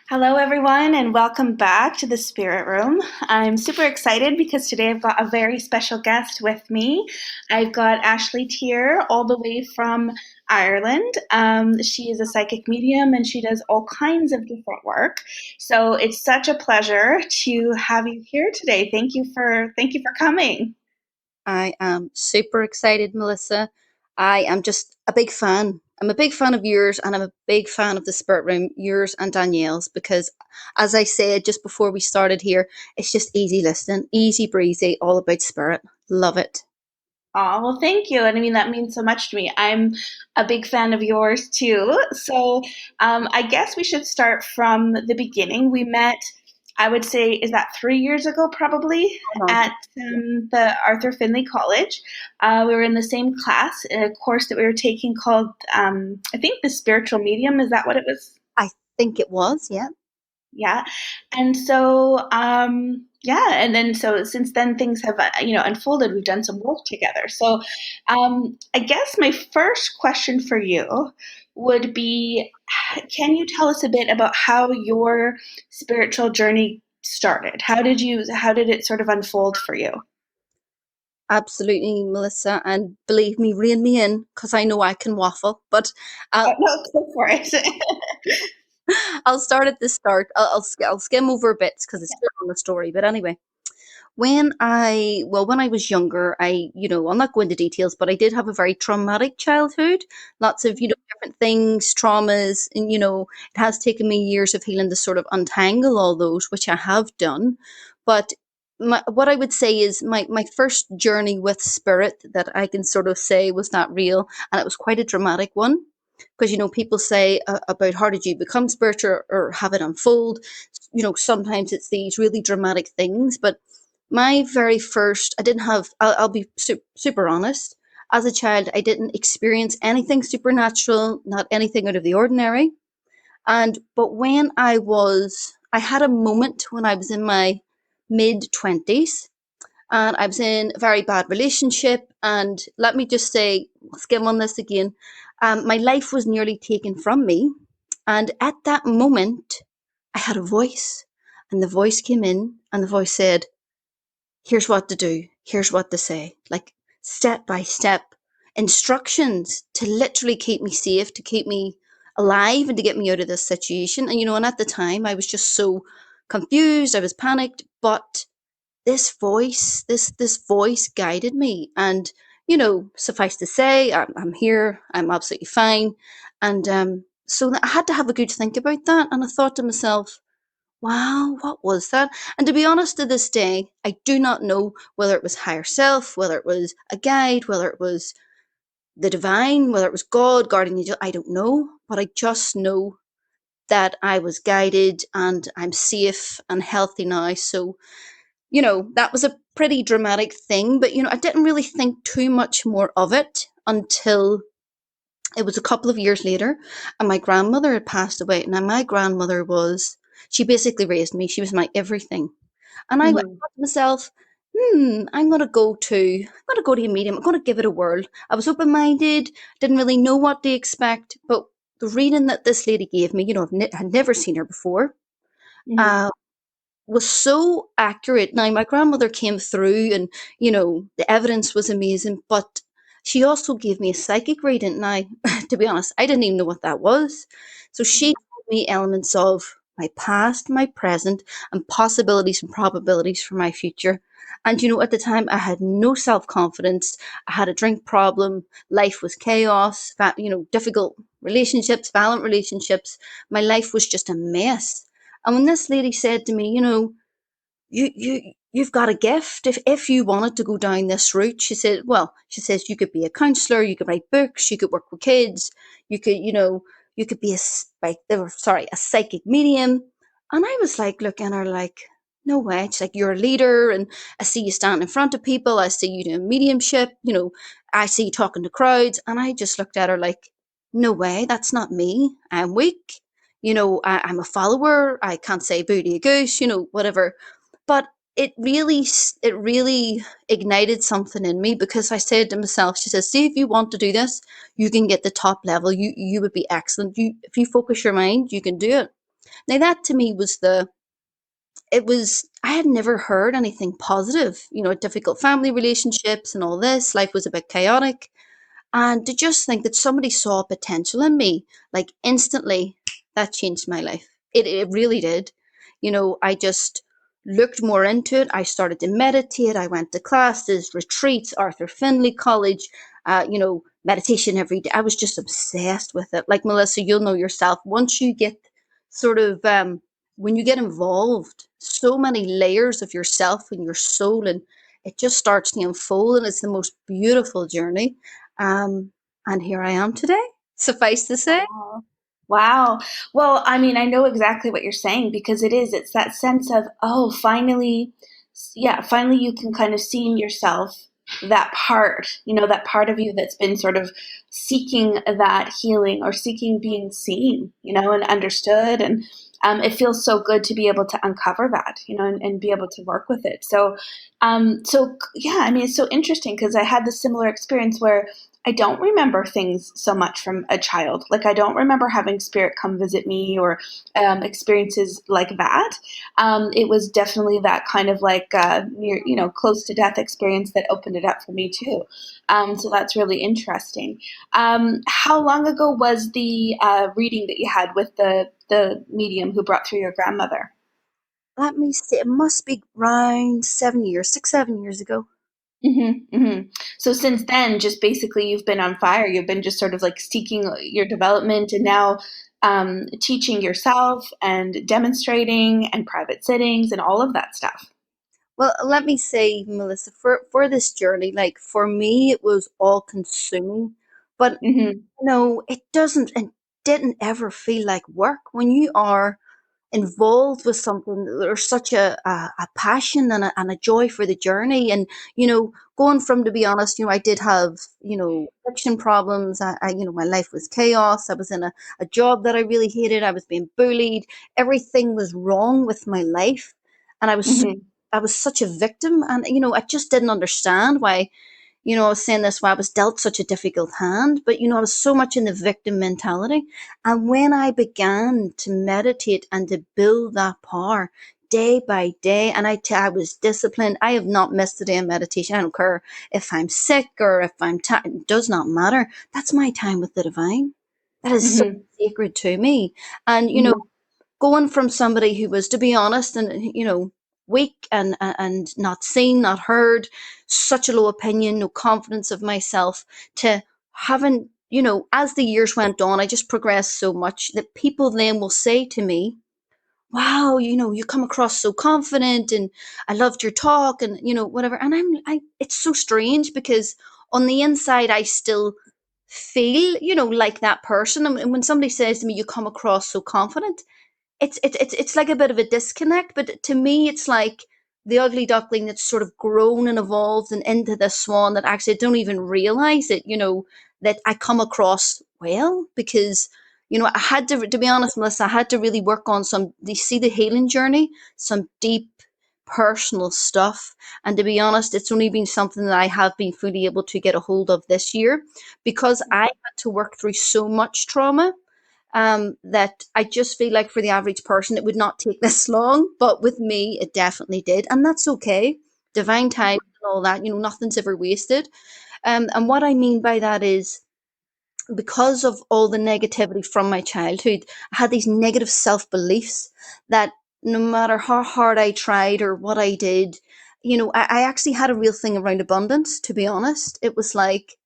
Hello, everyone, and welcome back to the Spirit Room. I'm super excited because today I've got a very special guest with me. I've got Ashley Tier, all the way from Ireland. She is a psychic medium and she does all kinds of different work. So it's such a pleasure to have you here today. Thank you for coming. I am super excited, Melissa. I am just a big fan. I'm a big fan of yours and I'm a big fan of the Spirit Room, yours and Danielle's, because as I said just before we started here, it's just easy listening, easy breezy, all about spirit. Love it. Oh, well, thank you. And I mean, that means so much to me. I'm a big fan of yours too. So I guess we should start from the beginning. We met, I would say, is that 3 years ago, probably, Uh-huh. at the Arthur Findlay College. We were in the same class, a course that we were taking called, I think, the Spiritual Medium. Is that what it was? I think it was, yeah. Yeah. And so, yeah, and then so since then things have, unfolded. We've done some work together. So, I guess my first question for you would be, can you tell us a bit about how your spiritual journey started? How did it sort of unfold for you? Absolutely, Melissa. And believe me, rein me in because I know I can waffle. But I'll, No, go for it. I'll start at the start. I'll skim over bits because it's still on the story. But anyway, when I was younger, I'll not go into details, but I did have a very traumatic childhood. Lots of, different things, traumas, and, it has taken me years of healing to sort of untangle all those, which I have done. But what I would say is my first journey with spirit that I can sort of say was not real, and it was quite a dramatic one. Because, people say about how did you become spiritual or have it unfold. Sometimes it's these really dramatic things, but my very first, I didn't have, I'll be super honest. As a child, I didn't experience anything supernatural, not anything out of the ordinary. But I had a moment when I was in my mid 20s and I was in a very bad relationship. And let me just say, skim on this again. My life was nearly taken from me. And at that moment, I had a voice, and the voice came in, and the voice said, here's what to do, here's what to say, like step by step instructions to literally keep me safe, to keep me alive, and to get me out of this situation. And at the time, I was just so confused, I was panicked, but this voice guided me. And suffice to say, I'm here, I'm absolutely fine. And so I had to have a good think about that, and I thought to myself, wow, what was that? And to be honest, to this day, I do not know whether it was higher self, whether it was a guide, whether it was the divine, whether it was God, guardian angel. I don't know, but I just know that I was guided and I'm safe and healthy now. So, that was a pretty dramatic thing, but I didn't really think too much more of it until it was a couple of years later, and my grandmother had passed away. Now, my grandmother she basically raised me. She was my everything. And I thought Mhm. to myself, I'm gonna go to a medium. I'm gonna give it a whirl. I was open minded, didn't really know what to expect, but the reading that this lady gave me, had never seen her before, Mhm. uh, was so accurate. Now, my grandmother came through, and the evidence was amazing, but she also gave me a psychic reading. Now, to be honest, I didn't even know what that was. So she Mhm. told me elements of my past, my present, and possibilities and probabilities for my future. And at the time, I had no self confidence. I had a drink problem. Life was chaos. Difficult relationships, violent relationships. My life was just a mess. And when this lady said to me, you've got a gift. If you wanted to go down this route, she says you could be a counselor, you could write books, you could work with kids, you could be a psychic medium. And I was like looking at her like, no way. She's like, you're a leader, and I see you standing in front of people. I see you doing mediumship. I see you talking to crowds, and I just looked at her like, no way. That's not me. I'm weak. I'm a follower. I can't say booty a goose. Whatever. But it really ignited something in me, because I said to myself, she says, see, if you want to do this, you can get the top level. You would be excellent. If you focus your mind, you can do it. Now that to me was it was, I had never heard anything positive, difficult family relationships and all this. Life was a bit chaotic. And to just think that somebody saw potential in me, like instantly, that changed my life. It really did. I just looked more into it. I started to meditate. I went to classes, retreats, Arthur Findlay College, meditation every day. I was just obsessed with it. Like Melissa, you'll know yourself. Once you get sort of, when you get involved, so many layers of yourself and your soul, and it just starts to unfold, and it's the most beautiful journey. Um, and here I am today, suffice to say. Wow. Wow. Well, I mean, I know exactly what you're saying because it's that sense of, oh, finally, yeah, finally you can kind of see in yourself that part, that part of you that's been sort of seeking that healing or seeking being seen, and understood. And it feels so good to be able to uncover that, and be able to work with it. So yeah, I mean, it's so interesting because I had this similar experience where I don't remember things so much from a child. Like, I don't remember having spirit come visit me or experiences like that. It was definitely that kind of like near, close to death experience that opened it up for me too. So that's really interesting. How long ago was the reading that you had with the medium who brought through your grandmother? Let me see, it must be around 7 years, 6, 7 years ago. So since then, just basically you've been on fire. You've been just sort of like seeking your development and now teaching yourself and demonstrating and private sittings and all of that stuff. Well, let me say, Melissa, for this journey, like for me, it was all consuming, but Hmm. it didn't ever feel like work when you are involved with something. There's such a passion and a joy for the journey. And, going from, to be honest, I did have, addiction problems. My life was chaos. I was in a job that I really hated. I was being bullied. Everything was wrong with my life. And Hmm. I was such a victim. And, I just didn't understand why, I was saying this, why I was dealt such a difficult hand, but I was so much in the victim mentality. And when I began to meditate and to build that power day by day, and I was disciplined. I have not missed a day in meditation. I don't care if I'm sick or if I'm tired, it does not matter. That's my time with the divine. That is so Hmm. sacred to me. And, Hmm. going from somebody who was, to be honest, and weak and not seen, not heard, such a low opinion, no confidence of myself, to having, as the years went on, I just progressed so much that people then will say to me, wow, you come across so confident, and I loved your talk, and whatever. And it's so strange because on the inside I still feel, like that person. And when somebody says to me, you come across so confident, it's like a bit of a disconnect. But to me, it's like the ugly duckling that's sort of grown and evolved and into the swan that actually don't even realize it. That I come across well because I had to be honest, Melissa. I had to really work on some. Do you see the healing journey? Some deep personal stuff. And to be honest, it's only been something that I have been fully able to get a hold of this year because I had to work through so much trauma, that I just feel like for the average person, it would not take this long. But with me, it definitely did. And that's okay. Divine time and all that, nothing's ever wasted. And what I mean by that is because of all the negativity from my childhood, I had these negative self beliefs that no matter how hard I tried or what I did, I actually had a real thing around abundance, to be honest. It was like,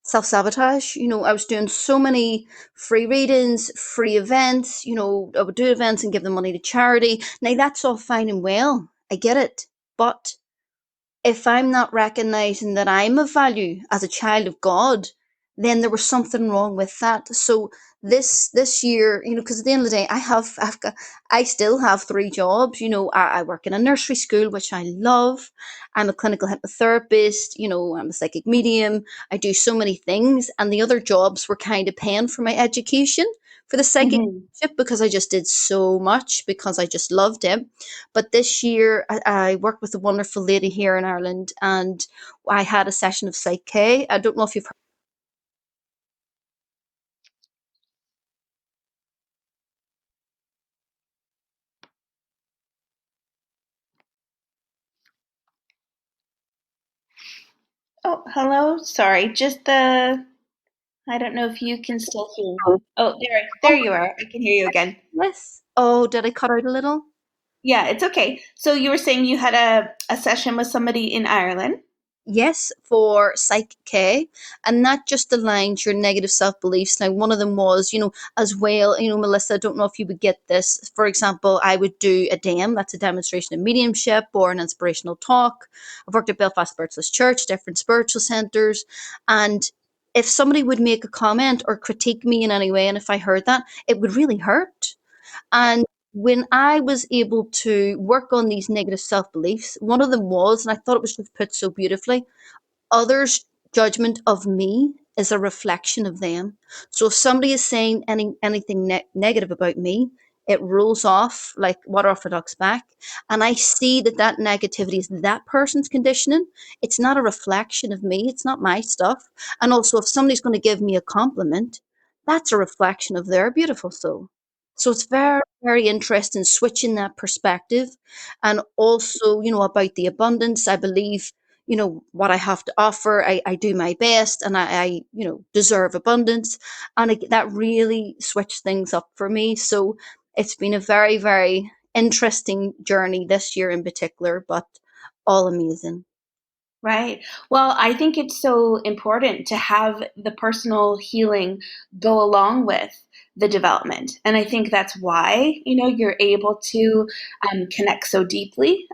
self sabotage. I was doing so many free readings, free events. I would do events and give the money to charity. Now, that's all fine and well. I get it. But if I'm not recognizing that I'm of value as a child of God, then there was something wrong with that. So this year, because at the end of the day, I still have three jobs. I work in a nursery school, which I love. I'm a clinical hypnotherapist. I'm a psychic medium. I do so many things, and the other jobs were kind of paying for my education for the psychic Hmm. because I just did so much because I just loved it. But this year, I worked with a wonderful lady here in Ireland, and I had a session of Psych K. I don't know if you've heard. Oh, hello. Sorry, just the. I don't know if you can still hear me. Oh, there Oh, you are. I can hear you again. yes. Oh, did I cut out a little? Yeah, it's okay. So you were saying you had a session with somebody in Ireland. Yes, for Psych K, and that just aligns your negative self beliefs. Now, one of them was, as well, Melissa, I don't know if you would get this. For example, I would do a DEM, that's a demonstration of mediumship or an inspirational talk. I've worked at Belfast Spiritualist Church, different spiritual centres, and if somebody would make a comment or critique me in any way, and if I heard that, it would really hurt. And when I was able to work on these negative self beliefs, one of them was, and I thought it was just put so beautifully, others' judgment of me is a reflection of them. So if somebody is saying anything negative about me, it rolls off like water off a duck's back. And I see that that negativity is that person's conditioning. It's not a reflection of me. It's not my stuff. And also, if somebody's going to give me a compliment, that's a reflection of their beautiful soul. So it's very, very interesting switching that perspective. And also, about the abundance, I believe what I have to offer. I do my best, and I deserve abundance, and that really switched things up for me. So it's been a very, very interesting journey this year in particular, but all amazing. Right. Well, I think it's so important to have the personal healing go along with the development. And I think that's why, you're able to connect so deeply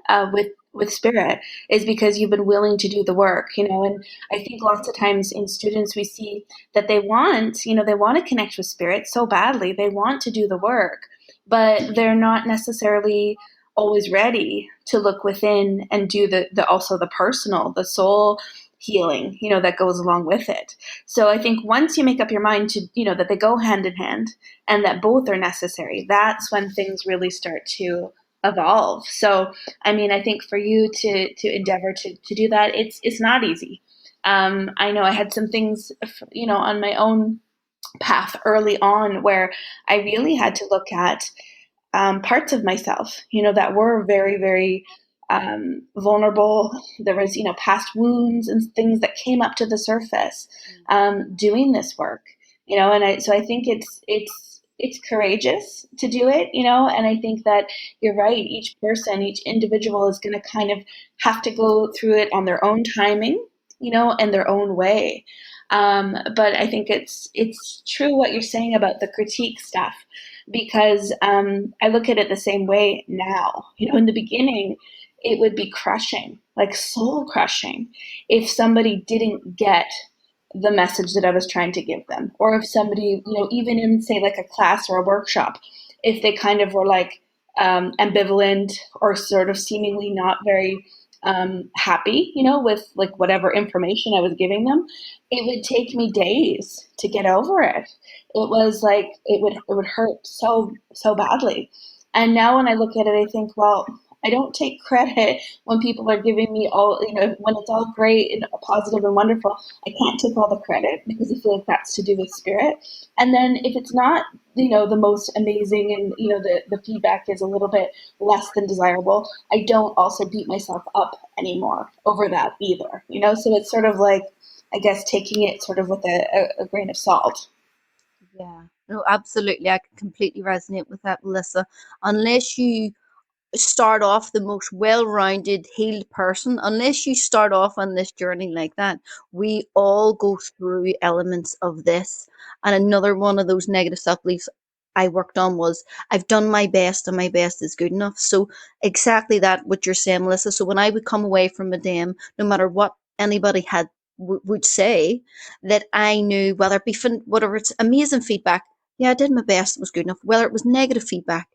with spirit is because you've been willing to do the work, and I think lots of times in students we see that they want to connect with spirit so badly. They want to do the work, but they're not necessarily always ready to look within and do the also the personal, the soul healing, that goes along with it. So I think once you make up your mind to, that they go hand in hand and that both are necessary, that's when things really start to evolve. So I mean, I think for you to endeavor to do that, it's not easy. I know I had some things, on my own path early on where I really had to look at parts of myself, that were very, very vulnerable. There was, past wounds and things that came up to the surface doing this work, so I think it's courageous to do it, and I think that you're right. Each person, each individual is going to kind of have to go through it on their own timing, and their own way. But I think it's true what you're saying about the critique stuff because I look at it the same way now. In the beginning, it would be crushing, like soul crushing, if somebody didn't get the message that I was trying to give them, or if somebody, even in say like a class or a workshop, if they kind of were like ambivalent or sort of seemingly not very happy, with like whatever information I was giving them, it would take me days to get over it. It was like it would hurt so badly. And now when I look at it, I think, well, I don't take credit when people are giving me all, when it's all great and positive and wonderful. I can't take all the credit because I feel like that's to do with spirit. And then if it's not, the most amazing and, the feedback is a little bit less than desirable, I don't also beat myself up anymore over that either, So it's sort of like, I guess, taking it sort of with a grain of salt. Yeah, no, absolutely. I can completely resonate with that, Melissa. Unless you start off the most well-rounded healed person, unless you start off on this journey like that, we all go through elements of this. And another one of those negative self-beliefs I worked on was I've done my best and my best is good enough. So exactly that what you're saying, Melissa. So when I would come away from a dam, no matter what anybody had would say, that I knew whether it be whatever it's amazing feedback, yeah, I did my best, it was good enough. Whether it was negative feedback,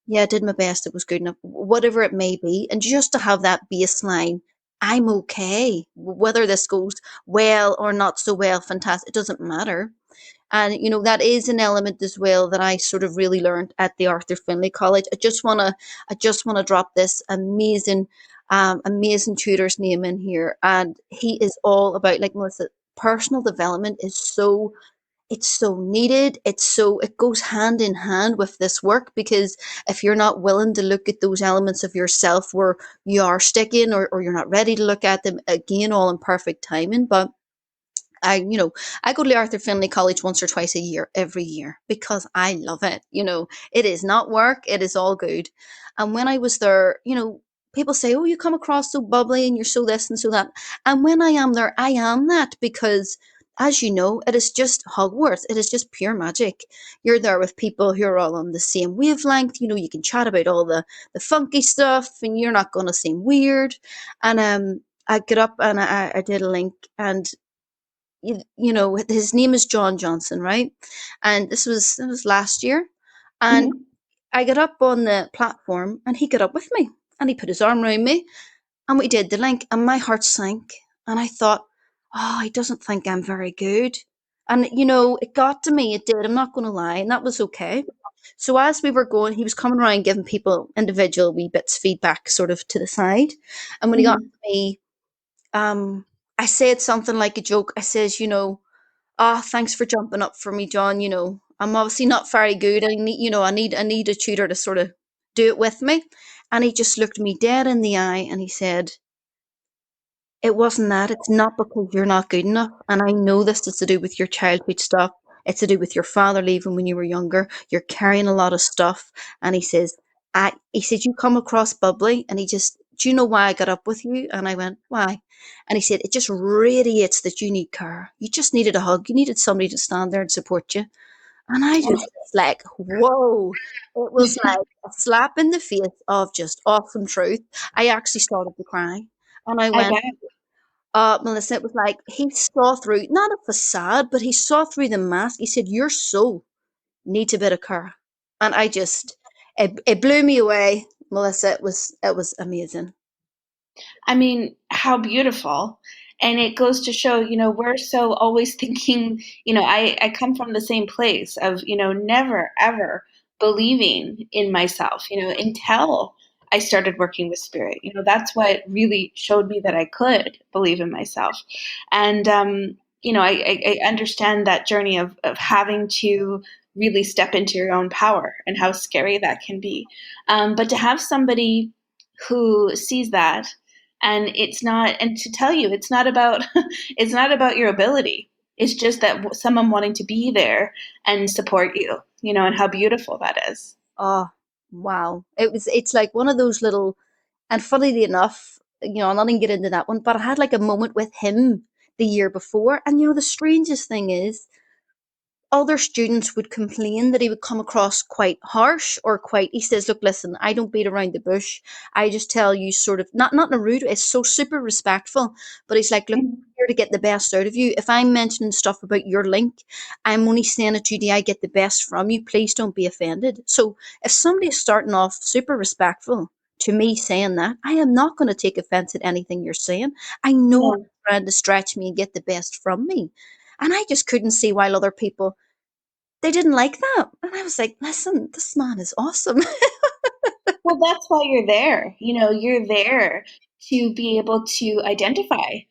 yeah, I did my best, it was good enough, whatever it may be. And just to have that baseline, I'm okay. Whether this goes well or not so well, fantastic, it doesn't matter. And that is an element as well that I sort of really learned at the Arthur Findlay College. I just wanna drop this amazing tutor's name in here, and he is all about, like Melissa, personal development is so it's so needed. It goes hand in hand with this work, because if you're not willing to look at those elements of yourself where you are sticking, or you're not ready to look at them, again, all in perfect timing. But I go to Arthur Findlay College once or twice a year, every year, because I love it. It is not work, it is all good. And when I was there, people say, oh, you come across so bubbly and you're so this and so that. And when I am there, I am that, because, as you know, it is just Hogwarts. It is just pure magic. You're there with people who are all on the same wavelength. You can chat about all the funky stuff, and you're not going to seem weird. And I get up and I did a link, and his name is John Johnson, right? And this was last year, and Mhm. I got up on the platform, and he got up with me, and he put his arm around me, and we did the link, and my heart sank, and I thought, oh, he doesn't think I'm very good. And it got to me, it did, I'm not going to lie, and that was okay. So as we were going, he was coming around giving people individual wee bits feedback, sort of to the side. And when he got Mhm. to me, um, I said something like a joke. I says, thanks for jumping up for me, John. I'm obviously not very good. I need a tutor to sort of do it with me. And he just looked me dead in the eye, and he said, it wasn't that. It's not because you're not good enough. And I know this is to do with your childhood stuff. It's to do with your father leaving when you were younger. You're carrying a lot of stuff. And he said, you come across bubbly. And do you know why I got up with you? And I went, why? And he said, it just radiates that you need care. You just needed a hug. You needed somebody to stand there and support you. And I just was like, whoa. It was like a slap in the face of just awesome truth. I actually started to cry. And I I went, bet. Melissa, it was like he saw through, not a facade, but he saw through the mask. He said, your soul needs a bit of care. And it blew me away, Melissa. It was amazing. I mean, how beautiful. And it goes to show, we're so always thinking, I come from the same place of, never ever believing in myself, until I started working with spirit. That's what really showed me that I could believe in myself. And, I understand that journey of having to really step into your own power and how scary that can be. But to have somebody who sees that, and it's not, and to tell you it's not about it's not about your ability, it's just that someone wanting to be there and support you, and how beautiful that is. Oh, wow. It's like one of those little, and funnily enough, I'm not even get into that one, but I had like a moment with him the year before. And the strangest thing is, other students would complain that he would come across quite harsh, or quite, he says, look, listen, I don't beat around the bush. I just tell you, sort of, not in a rude, it's so super respectful, but he's like, look, Mhm. I'm here to get the best out of you. If I'm mentioning stuff about your link, I'm only saying it to you, do I get the best from you? Please don't be offended. So if somebody is starting off super respectful to me saying that, I am not going to take offense at anything you're saying. I know No. you're trying to stretch me and get the best from me. And I just couldn't see why other people, they didn't like that. And I was like, listen, this man is awesome. Well, that's why you're there. You're there to be able to identify,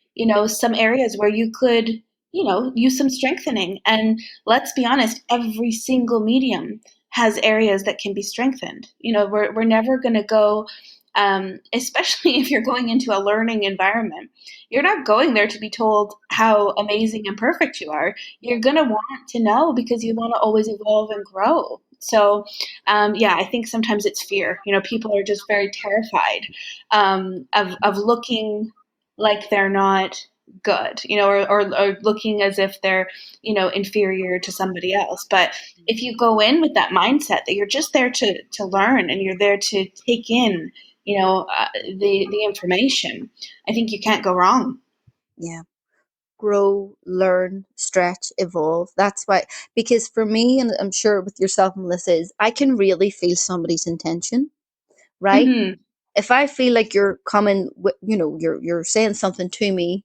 some areas where you could, use some strengthening. And let's be honest, every single medium has areas that can be strengthened. We're never going to go, especially if you're going into a learning environment, you're not going there to be told how amazing and perfect you are. You're going to want to know because you want to always evolve and grow. So, yeah, I think sometimes it's fear. People are just very terrified of looking like they're not good, or looking as if they're, inferior to somebody else. But if you go in with that mindset that you're just there to learn and you're there to take in, the information, I think you can't go wrong. Yeah. Grow, learn, stretch, evolve. That's why, because for me, and I'm sure with yourself, Melissa, is I can really feel somebody's intention, right? Hmm. If I feel like you're coming with, you're saying something to me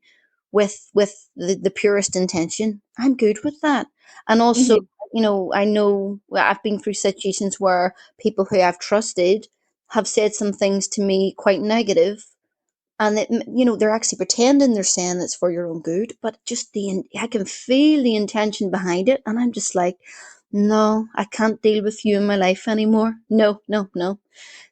with the purest intention, I'm good with that. And also, Hmm. I know, well, I've been through situations where people who I've trusted have said some things to me quite negative, and they're actually pretending they're saying it's for your own good, but just I can feel the intention behind it, and I'm just like, no, I can't deal with you in my life anymore. No, no, no.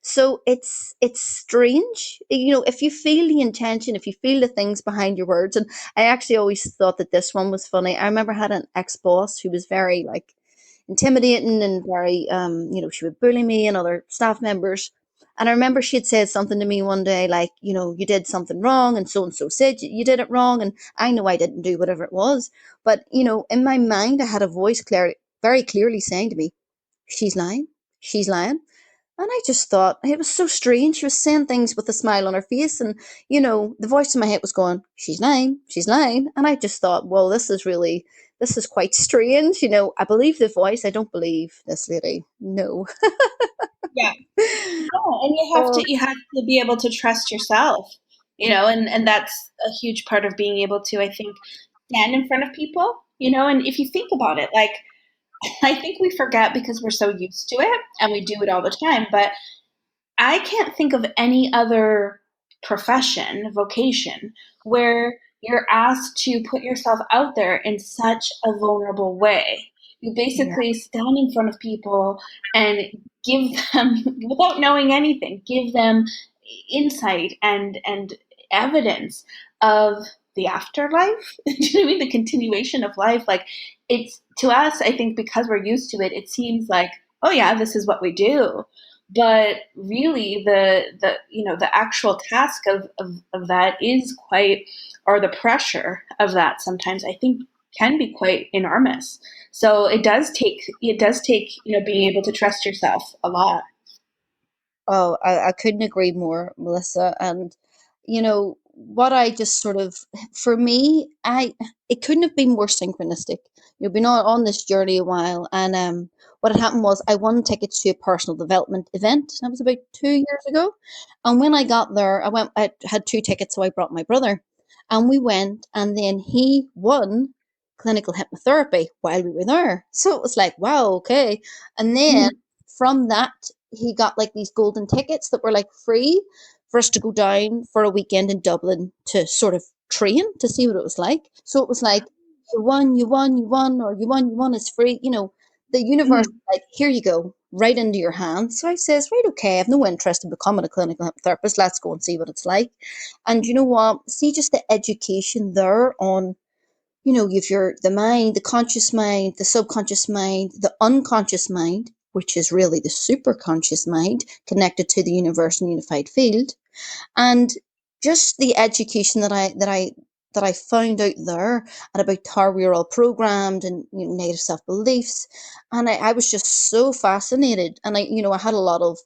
So it's strange, if you feel the intention, if you feel the things behind your words. And I actually always thought that this one was funny. I remember I had an ex boss who was very like intimidating and very, she would bully me and other staff members. And I remember she had said something to me one day, like, you did something wrong, and so said you did it wrong. And I know I didn't do whatever it was. But, in my mind, I had a voice very clearly saying to me, she's lying. She's lying. And I just thought it was so strange. She was saying things with a smile on her face, and the voice in my head was going, "She's lying, she's lying." And I just thought, well, this is quite strange. I believe the voice. I don't believe this lady. No. Yeah. Yeah, and Oh, you have to be able to trust yourself, and that's a huge part of being able to, I think, stand in front of people, and if you think about it, like, I think we forget because we're so used to it and we do it all the time, but I can't think of any other profession, vocation, where you're asked to put yourself out there in such a vulnerable way. You yeah. basically stand in front of people and give them, without knowing anything, give them insight and evidence of the afterlife. Do you know what I mean? The continuation of life. Like, it's, to us, I think, because we're used to it, it seems like, oh yeah, this is what we do, but really the actual task of that is quite, or the pressure of that sometimes, I think, can be quite enormous. So it does take being able to trust yourself a lot. Oh, I couldn't agree more, Melissa. And what I just sort of, for me, it couldn't have been more synchronistic. You've been on this journey a while, and what had happened was I won tickets to a personal development event. That was about 2 years ago. And when I got there, I had two tickets, so I brought my brother, and we went, and then he won clinical hypnotherapy while we were there. So it was like, wow, okay. And then Mhm. from that, he got like these golden tickets that were like free for us to go down for a weekend in Dublin to sort of train to see what it was like. So it was like, you won, you won, you won, or you won, it's free. The universe, Mhm. like, here you go, right into your hands. So I says, right, okay, I've no interest in becoming a clinical hypnotherapist. Let's go and see what it's like. And you know what? See, just the education there on, you've the mind, the conscious mind, the subconscious mind, the unconscious mind, which is really the superconscious mind connected to the universe and unified field. And just the education that I found out there, and about how we are all programmed, and negative self beliefs. And I was just so fascinated. And I had a lot of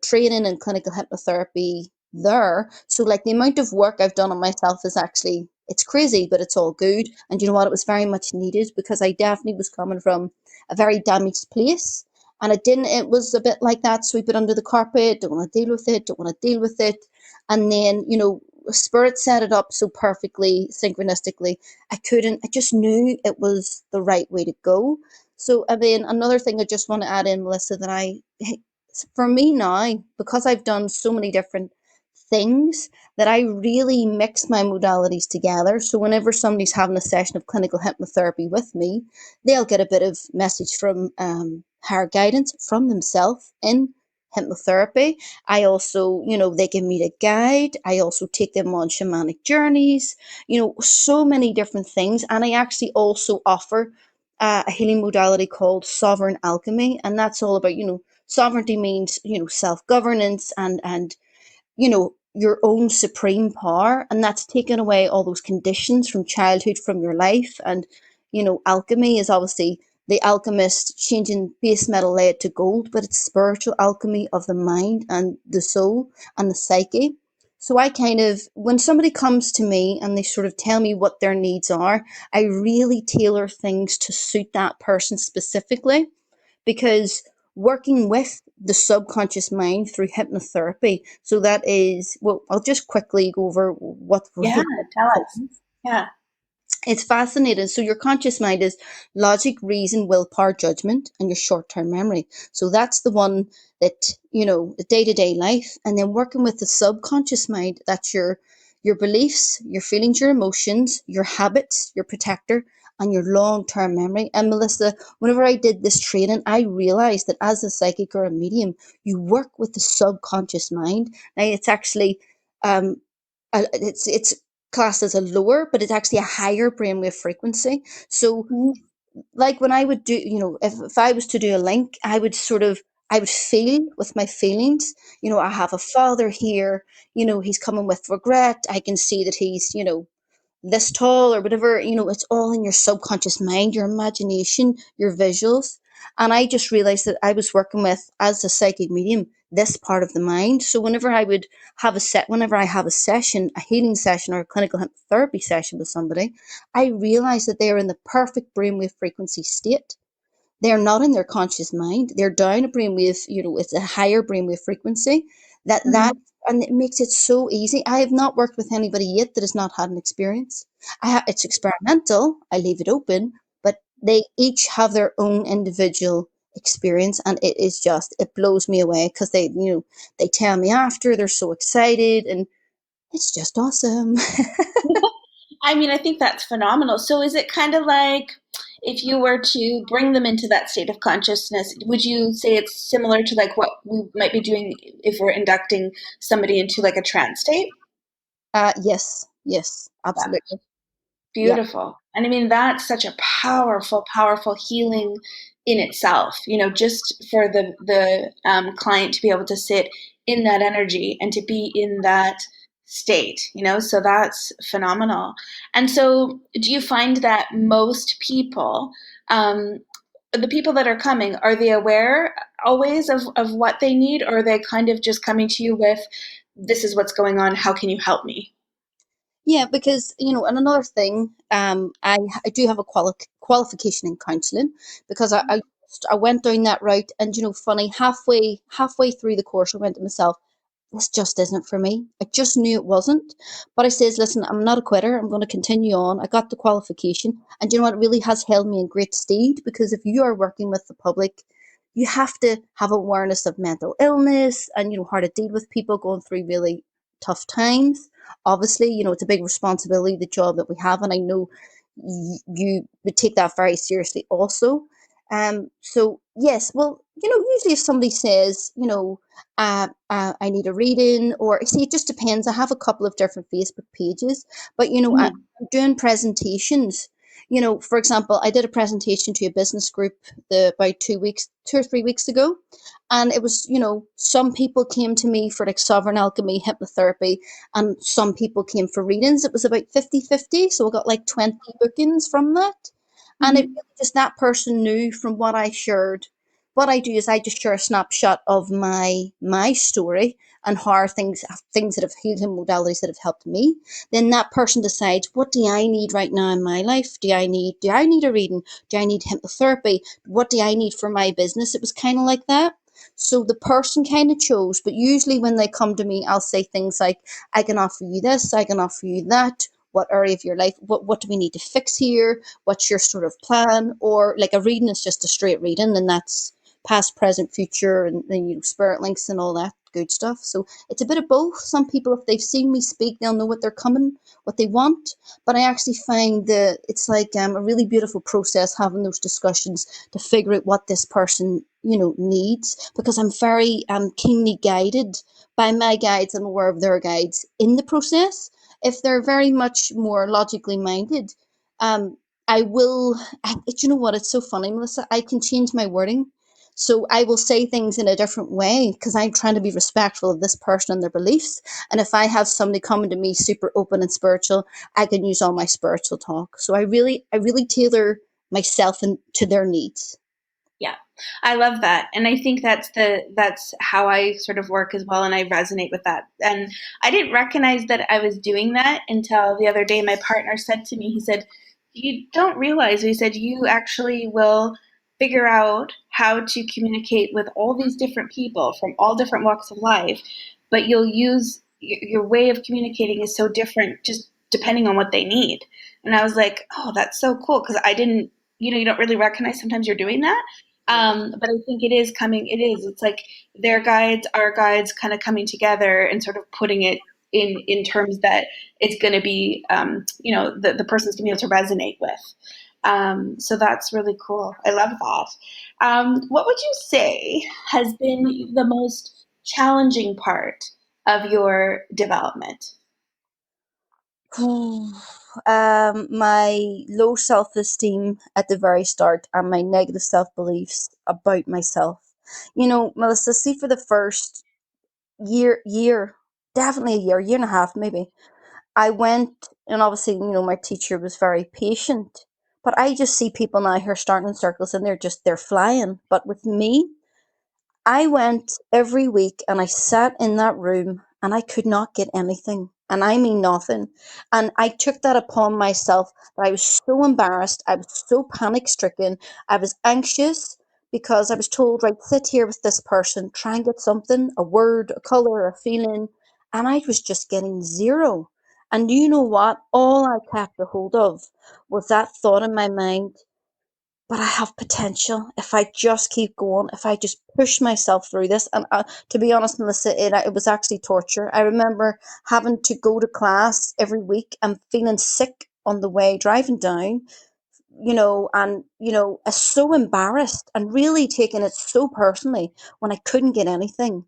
training in clinical hypnotherapy there. So like the amount of work I've done on myself is actually, it's crazy, but it's all good. And you know what? It was very much needed, because I definitely was coming from a very damaged place. And it was a bit like that, sweep it under the carpet, don't want to deal with it, don't want to deal with it. And then spirit set it up so perfectly, synchronistically. I just knew it was the right way to go. So, and then another thing I just want to add in, Melissa, that for me now, because I've done so many different things, that I really mix my modalities together. So whenever somebody's having a session of clinical hypnotherapy with me, they'll get a bit of message from higher guidance from themselves in hypnotherapy. I also, they can meet a guide. I also take them on shamanic journeys, so many different things. And I actually also offer a healing modality called sovereign alchemy. And that's all about, sovereignty means, self-governance, and your own supreme power. And that's taken away all those conditions from childhood, from your life. And alchemy is obviously the alchemist changing base metal lead to gold, but it's spiritual alchemy of the mind and the soul and the psyche. So I kind of, when somebody comes to me and they sort of tell me what their needs are, I really tailor things to suit that person specifically, because working with the subconscious mind through hypnotherapy. So that is, well, I'll just quickly go over what Yeah, tell us. Yeah. It's fascinating. So your conscious mind is logic, reason, willpower, judgment, and your short-term memory. So that's the one that, the day-to-day life. And then working with the subconscious mind, that's your beliefs, your feelings, your emotions, your habits, your protector, and your long-term memory. And Melissa, whenever I did this training, I realized that as a psychic or a medium, you work with the subconscious mind. Now it's actually um, it's classed as a lower, but it's actually a higher brainwave frequency. So, Mm. like when I would do, if I was to do a link, I would feel with my feelings. I have a father here. He's coming with regret. I can see that he's, this tall or whatever, it's all in your subconscious mind, your imagination, your visuals. And I just realized that I was working with, as a psychic medium, this part of the mind. So whenever I have a session, a healing session or a clinical therapy session with somebody, I realize that they are in the perfect brainwave frequency state. They're not in their conscious mind. They're down a brainwave, it's a higher brainwave frequency. That Mhm. and it makes it so easy. I have not worked with anybody yet that has not had an experience. It's experimental. I leave it open, but they each have their own individual experience, and it blows me away because they tell me after they're so excited, and it's just awesome. I mean, I think that's phenomenal. So is it kind of like if you were to bring them into that state of consciousness, would you say it's similar to like what we might be doing if we're inducting somebody into like a trance state? Yes, yes, Yeah. absolutely. Yeah. Beautiful. And I mean, that's such a powerful, powerful healing in itself, just for the client to be able to sit in that energy and to be in that state, so that's phenomenal. And so, do you find that most people, um, the people that are coming, are they aware always of what they need, or are they kind of just coming to you with, this is what's going on, how can you help me? Yeah, because and another thing, I do have a qualification in counselling because I went down that route, and funny, halfway through the course, I went to myself, this just isn't for me. I just knew it wasn't, but I says, listen, I'm not a quitter. I'm going to continue on. I got the qualification, and what? It really has held me in great stead because if you are working with the public, you have to have awareness of mental illness and how to deal with people going through really tough times. Obviously, it's a big responsibility, the job that we have, and I know you would take that very seriously also. So yes, well, usually if somebody says, I need a reading, or see, it just depends. I have a couple of different Facebook pages, but Mhm. I'm doing presentations. For example, I did a presentation to a business group about 2 or 3 weeks ago, and it was, some people came to me for like sovereign alchemy, hypnotherapy, and some people came for readings. It was about 50-50, so I got like 20 bookings from that. And it Mhm. really just, that person knew from what I shared. What I do is I just share a snapshot of my story and how things that have healed him, modalities that have helped me. Then that person decides, what do I need right now in my life? Do I need a reading? Do I need hypnotherapy? What do I need for my business? It was kind of like that. So the person kind of chose, but usually when they come to me, I'll say things like, I can offer you this, I can offer you that. What area of your life? What do we need to fix here? What's your sort of plan? Or like a reading is just a straight reading, and that's past, present, future, and then spirit links and all that good stuff. So it's a bit of both. Some people, if they've seen me speak, they'll know what they're coming, what they want. But I actually find that it's like a really beautiful process having those discussions to figure out what this person needs, because I'm very keenly guided by my guides and aware of their guides in the process. If they're very much more logically minded, um, I will. You know what? It's so funny, Melissa. I can change my wording, so I will say things in a different way because I'm trying to be respectful of this person and their beliefs. And if I have somebody coming to me super open and spiritual, I can use all my spiritual talk. So I really tailor myself and to their needs. Yeah, I love that, and I think that's how I sort of work as well, and I resonate with that. And I didn't recognize that I was doing that until the other day. My partner said to me, he said, "You don't realize," he said, "you actually will figure out how to communicate with all these different people from all different walks of life, but you'll use your way of communicating is so different just depending on what they need." And I was like, oh, that's so cool because I didn't, you don't really recognize sometimes you're doing that. But I think it is coming. It is. It's like their guides, our guides, kind of coming together and sort of putting it in terms that it's going to be, the person's going to be able to resonate with. So that's really cool. I love that. What would you say has been the most challenging part of your development? My low self esteem at the very start and my negative self beliefs about myself. Melissa, see, for the first year, definitely a year and a half, maybe, I went, and obviously, my teacher was very patient. But I just see people now who are starting in circles and they're flying. But with me, I went every week and I sat in that room and I could not get anything. And I mean nothing. And I took that upon myself that I was so embarrassed. I was so panic stricken. I was anxious because I was told, right, sit here with this person, try and get something, a word, a color, a feeling. And I was just getting zero. And you know what? All I kept a hold of was that thought in my mind, but I have potential if I just keep going, if I just push myself through this. And to be honest, Melissa, it was actually torture. I remember having to go to class every week and feeling sick on the way driving down, and, so embarrassed and really taking it so personally when I couldn't get anything.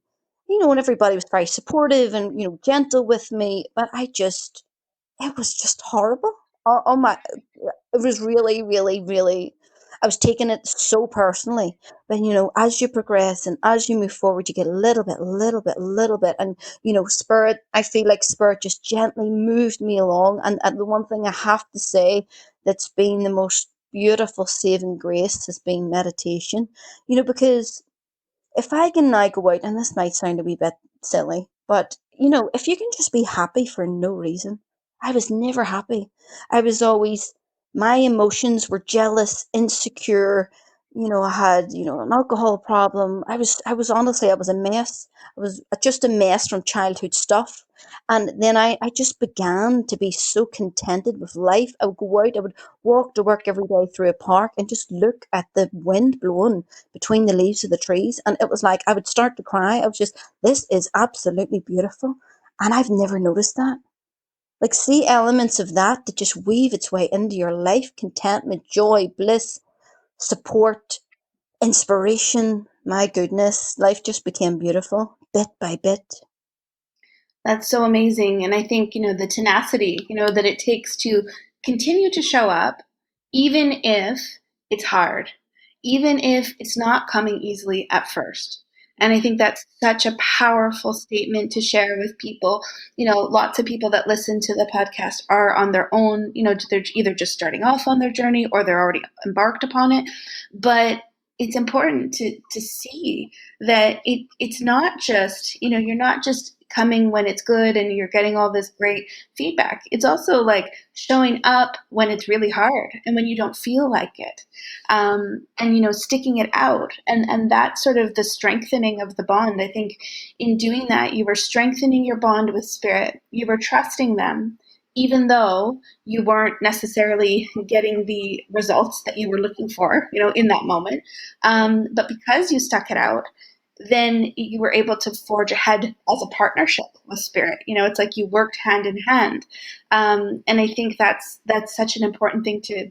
And everybody was very supportive and, gentle with me, but it was just horrible. Oh my, it was really, really, really, I was taking it so personally. But, as you progress and as you move forward, you get a little bit, little bit, little bit. And, Spirit, I feel like Spirit just gently moved me along. And the one thing I have to say that's been the most beautiful saving grace has been meditation, because if I can now go out, and this might sound a wee bit silly, but if you can just be happy for no reason. I was never happy. I was always, my emotions were jealous, insecure. I had, an alcohol problem. I was honestly, I was a mess. I was just a mess from childhood stuff. And then I just began to be so contented with life. I would go out, I would walk to work every day through a park and just look at the wind blowing between the leaves of the trees. And it was like I would start to cry. I was just, this is absolutely beautiful. And I've never noticed that. Like, see elements of that just weave its way into your life: contentment, joy, bliss, support, inspiration. My goodness, life just became beautiful bit by bit. That's so amazing. And I think, the tenacity, that it takes to continue to show up, even if it's hard, even if it's not coming easily at first. And I think that's such a powerful statement to share with people. Lots of people that listen to the podcast are on their own, they're either just starting off on their journey or they're already embarked upon it. But it's important to see that it's not just, you're not just coming when it's good and you're getting all this great feedback. It's also like showing up when it's really hard and when you don't feel like it, and sticking it out, and that's sort of the strengthening of the bond. I think in doing that, you were strengthening your bond with spirit. You were trusting them, even though you weren't necessarily getting the results that you were looking for, in that moment. But because you stuck it out, then you were able to forge ahead as a partnership with spirit. It's like you worked hand in hand. And I think that's such an important thing to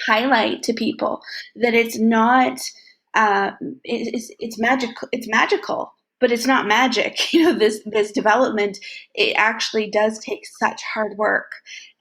highlight to people, that it's not, it's magical. It's magical, but it's not magic. This development, it actually does take such hard work,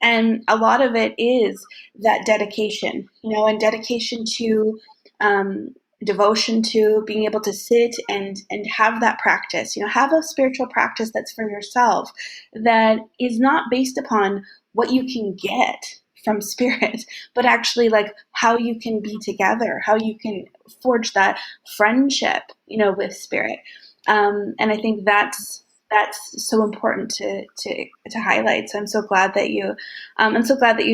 and a lot of it is that dedication. And dedication to, um, devotion to being able to sit and have that practice. Have a spiritual practice that's for yourself, that is not based upon what you can get from spirit, but actually like how you can be together, how you can forge that friendship, with spirit. And I think that's so important to highlight. So I'm so glad that you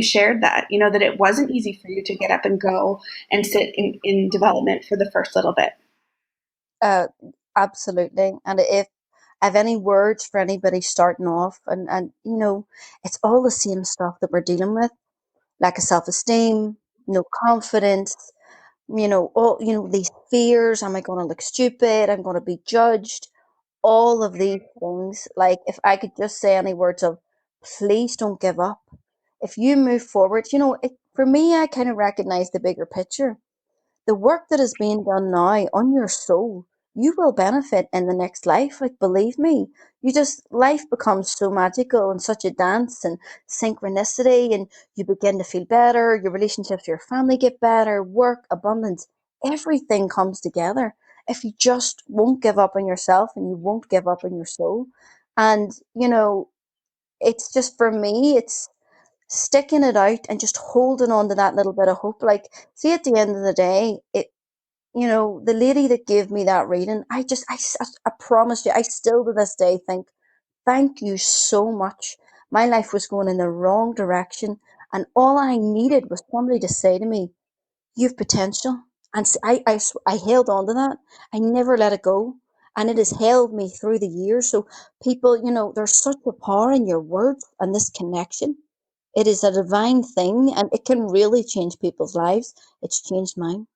shared that. That it wasn't easy for you to get up and go and sit in development for the first little bit. Uh, Absolutely. And if I have any words for anybody starting off, and it's all the same stuff that we're dealing with. lack of self-esteem, no confidence, all, these fears. Am I going to look stupid? I'm going to be judged. All of these things. Like, if I could just say any words of, please don't give up. If you move forward, for me, I kind of recognize the bigger picture. The work that is being done now on your soul, you will benefit in the next life. Like, believe me, life becomes so magical and such a dance and synchronicity, and you begin to feel better. Your relationships with your family get better, work, abundance, everything comes together if you just won't give up on yourself and you won't give up on your soul. And, it's just, for me, it's sticking it out and just holding on to that little bit of hope. Like, see, at the end of the day, the lady that gave me that reading, I promise you, I still to this day think, thank you so much. My life was going in the wrong direction, and all I needed was somebody to say to me, you've potential. And I held on to that. I never let it go. And it has held me through the years. So, people, there's such a power in your words and this connection. It is a divine thing, and it can really change people's lives. It's changed mine.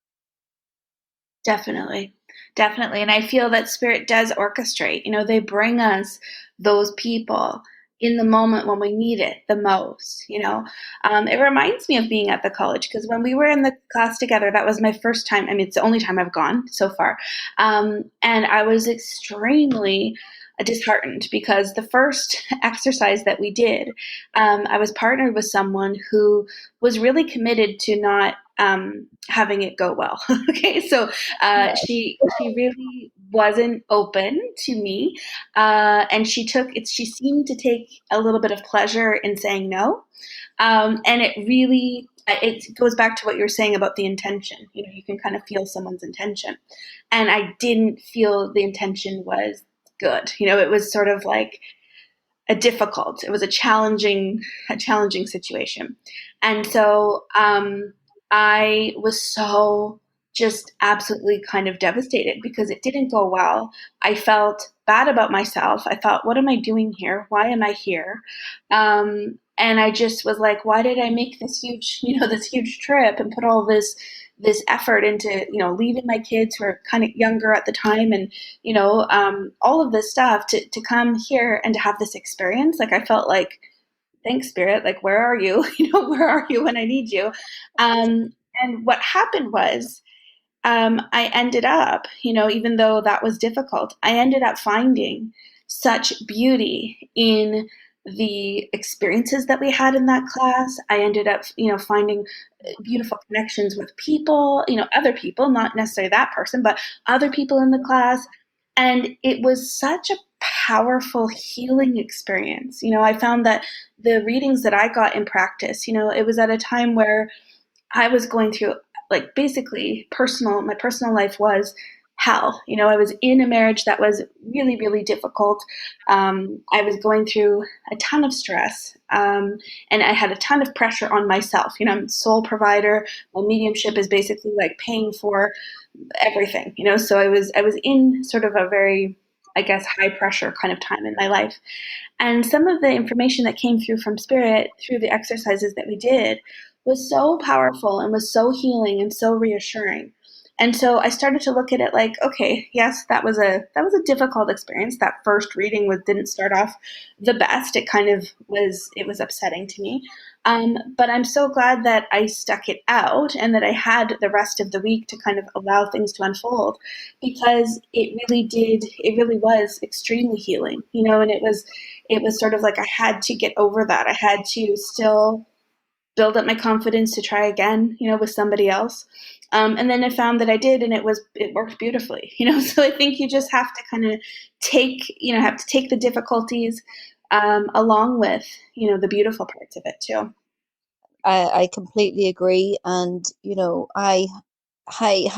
Definitely. Definitely. And I feel that spirit does orchestrate. They bring us those people in the moment when we need it the most. It reminds me of being at the college because when we were in the class together, that was my first time. I mean, it's the only time I've gone so far. And I was extremely disheartened because the first exercise that we did, I was partnered with someone who was really committed to not having it go well. Okay, so she really wasn't open to me, and she seemed to take a little bit of pleasure in saying no, and it goes back to what you were saying about the intention. You can kind of feel someone's intention, and I didn't feel the intention was good. It was sort of like it was a challenging situation. And so I was so just absolutely kind of devastated because it didn't go well. I felt bad about myself. I thought, what am I doing here? Why am I here? And I just was like, why did I make this huge trip and put all this effort into, leaving my kids who are kind of younger at the time, and all of this stuff to come here and to have this experience. Like, I felt like, thanks, spirit. Like, where are you? Where are you when I need you? And what happened was, I ended up, even though that was difficult, I ended up finding such beauty in the experiences that we had in that class. I ended up, finding beautiful connections with people, other people, not necessarily that person, but other people in the class. And it was such a powerful healing experience. I found that the readings that I got in practice, it was at a time where I was going through, like, basically my personal life was hell. I was in a marriage that was really, really difficult. I was going through a ton of stress, and I had a ton of pressure on myself. I'm a sole provider. My mediumship is basically like paying for everything. So I was in sort of a very, I guess, high pressure kind of time in my life. And some of the information that came through from spirit through the exercises that we did was so powerful and was so healing and so reassuring. And so I started to look at it like, okay, yes, that was a difficult experience. That first reading didn't start off the best. It was upsetting to me. But I'm so glad that I stuck it out and that I had the rest of the week to kind of allow things to unfold, because it really was extremely healing, and it was sort of like I had to get over that. I had to still build up my confidence to try again, with somebody else. And then I found that I did, and it worked beautifully, So I think you just have to kind of take the difficulties, along with, the beautiful parts of it too. I completely agree. And, I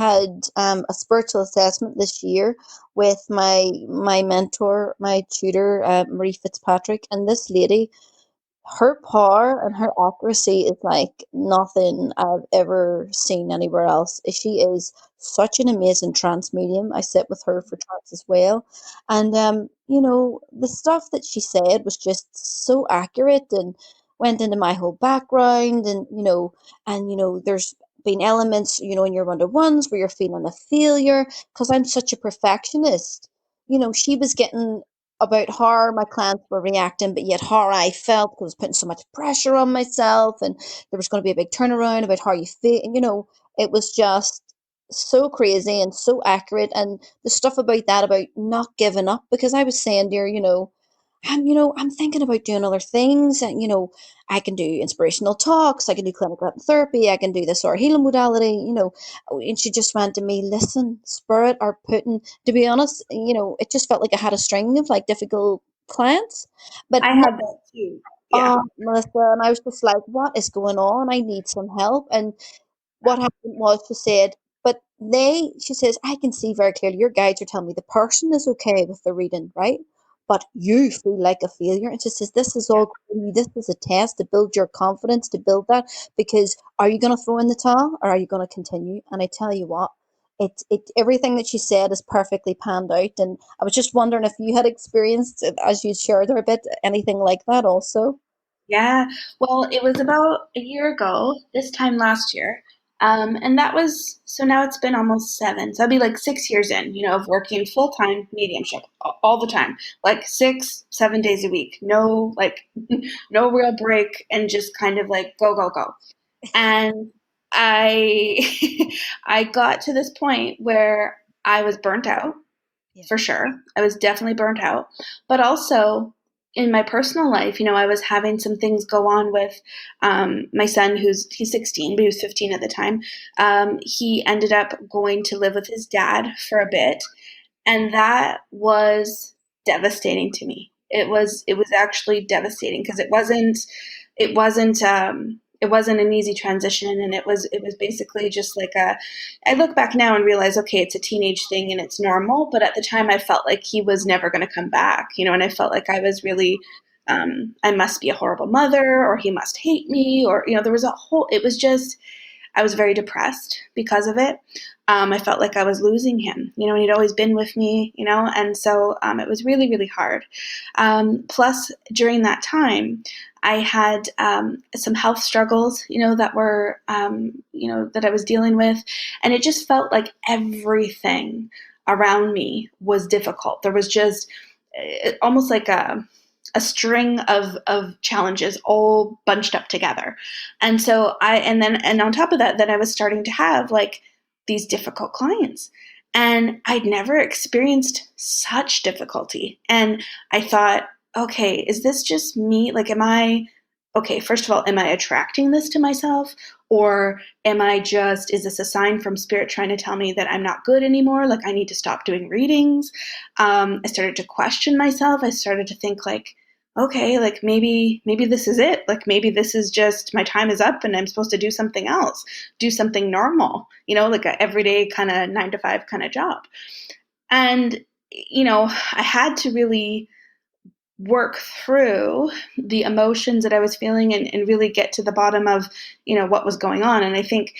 had a spiritual assessment this year with my mentor, my tutor, Marie Fitzpatrick, and this lady, her power and her accuracy is like nothing I've ever seen anywhere else. She is such an amazing trance medium. I sit with her for trance as well. And the stuff that she said was just so accurate, and went into my whole background, and there's been elements, in your one-to-ones where you're feeling a failure because I'm such a perfectionist. She was getting about how my clients were reacting, but yet how I felt because I was putting so much pressure on myself, and there was going to be a big turnaround about how you feel. And, it was just so crazy and so accurate. And the stuff about that, about not giving up, because I was saying, dear, I'm thinking about doing other things. And, I can do inspirational talks, I can do clinical therapy, I can do this or healing modality, and she just went to me, listen, spirit are putting, to be honest, it just felt like I had a string of like difficult clients. But I no, had that too. Yeah. Melissa, and I was just like, what is going on? I need some help. And what happened was she said, she says, I can see very clearly your guides are telling me the person is okay with the reading, right? But you feel like a failure. And she says, this is Yeah. all, this is a test to build your confidence, to build that. Because are you going to throw in the towel or are you going to continue? And I tell you what, everything that she said is perfectly panned out. And I was just wondering if you had experienced, as you shared there a bit, anything like that also. Yeah. Well, it was about a year ago, this time last year. And that was, so now it's been almost 7. So I'll be like 6 years in, of working full time mediumship all the time, like 6, 7 days a week. No, like, no real break and just kind of like go, go, go. And I, I got to this point where I was burnt out Yeah. for sure. I was definitely burnt out. But also in my personal life, I was having some things go on with my son, he's 16, but he was 15 at the time. He ended up going to live with his dad for a bit, and that was devastating to me. It was actually devastating because it wasn't an easy transition, and it was basically just like a, I look back now and realize, okay, it's a teenage thing and it's normal, but at the time I felt like he was never going to come back, and I felt like I was really, I must be a horrible mother, or he must hate me, or there was a whole, it was just, I was very depressed because of it. I felt like I was losing him, and he'd always been with me, and so it was really, really hard. Plus, during that time, I had some health struggles, that I was dealing with, and it just felt like everything around me was difficult. There was just almost like a string of challenges all bunched up together. And so and on top of that, then I was starting to have like these difficult clients. And I'd never experienced such difficulty. And I thought, okay, is this just me? Like, okay, first of all, am I attracting this to myself? Or is this a sign from spirit trying to tell me that I'm not good anymore? Like, I need to stop doing readings. I started to question myself. I started to think, like, okay, like maybe this is it. Like, maybe this is just my time is up and I'm supposed to do something else, do something normal, like a everyday kind of 9 to 5 kind of job. And I had to really work through the emotions that I was feeling, and really get to the bottom of what was going on. And I think